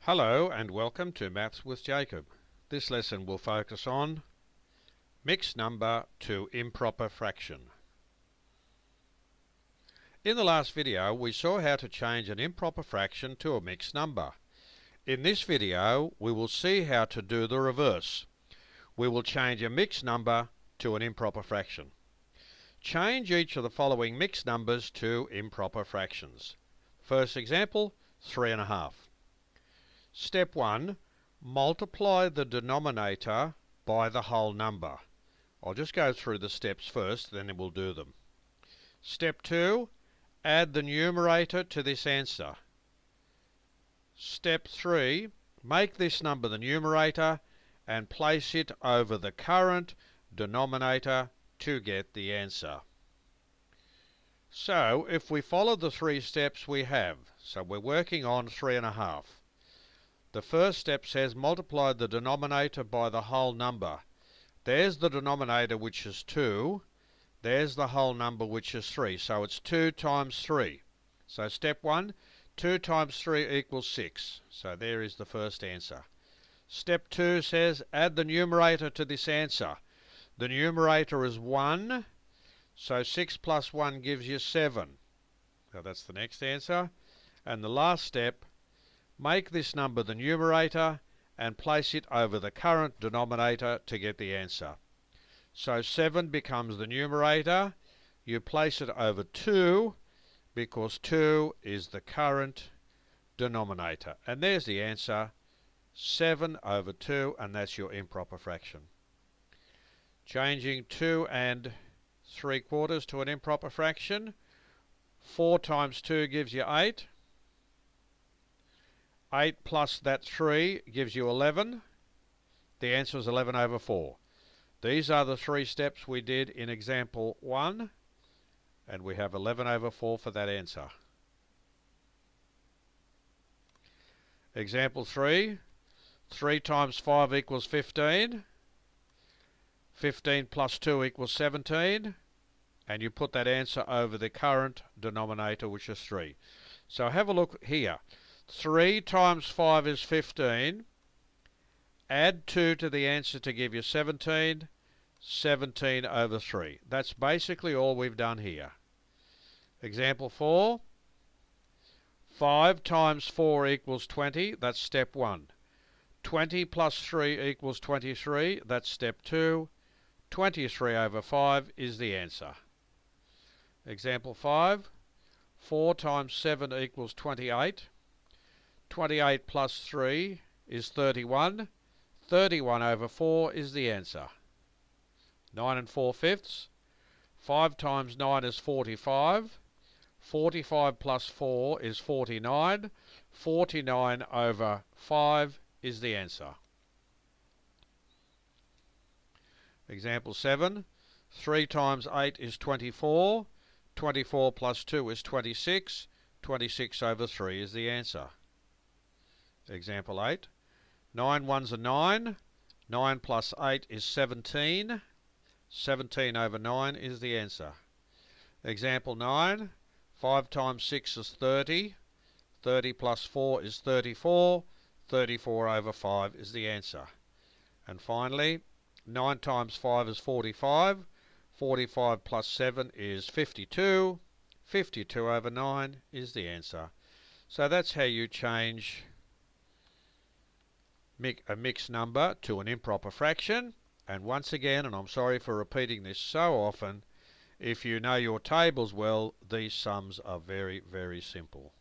Hello and welcome to Maths with Jacob. This lesson will focus on mixed number to improper fraction. In the last video we saw how to change an improper fraction to a mixed number. In this video we will see how to do the reverse. We will change a mixed number to an improper fraction. Change each of the following mixed numbers to improper fractions. First example, 3.5. Step 1, multiply the denominator by the whole number. I'll just go through the steps first, then we'll do them. Step 2, add the numerator to this answer. Step 3, make this number the numerator and place it over the current denominator to get the answer. So, if we follow the three steps we have, so we're working on 3.5. The first step says multiply the denominator by the whole number. There's the denominator, which is 2. There's the whole number, which is 3. So it's 2 times 3. So step 1, 2 times 3 equals 6. So there is the first answer. Step 2 says add the numerator to this answer. The numerator is 1. So 6 plus 1 gives you 7. So that's the next answer. And the last step, make this number the numerator and place it over the current denominator to get the answer. So 7 becomes the numerator. You place it over 2 because 2 is the current denominator. And there's the answer, 7 over 2, and that's your improper fraction. Changing 2 3/4 to an improper fraction. 4 times 2 gives you 8. 8 plus that 3 gives you 11. The answer is 11 over 4. These are the three steps we did in example 1, and we have 11 over 4 for that answer. Example 3, 3 times 5 equals 15. 15 plus 2 equals 17, and you put that answer over the current denominator, which is 3. So have a look here. 3 times 5 is 15. Add 2 to the answer to give you 17. 17 over 3. That's basically all we've done here. Example 4. 5 times 4 equals 20. That's step 1. 20 plus 3 equals 23. That's step 2. 23 over 5 is the answer. Example 5. 4 times 7 equals 28. 28 plus 3 is 31. 31 over 4 is the answer. 9 4/5. 5 times 9 is 45. 45 plus 4 is 49. 49 over 5 is the answer. Example 7. 3 times 8 is 24. 24 plus 2 is 26. 26 over 3 is the answer. Example 8. 9 ones are 9. 9 plus 8 is 17. 17 over 9 is the answer. Example 9. 5 times 6 is 30. 30 plus 4 is 34. 34 over 5 is the answer. And finally, 9 times 5 is 45. 45 plus 7 is 52. 52 over 9 is the answer. So that's how you change a mixed number to an improper fraction. And once again, and I'm sorry for repeating this so often, if you know your tables well, these sums are very, very simple.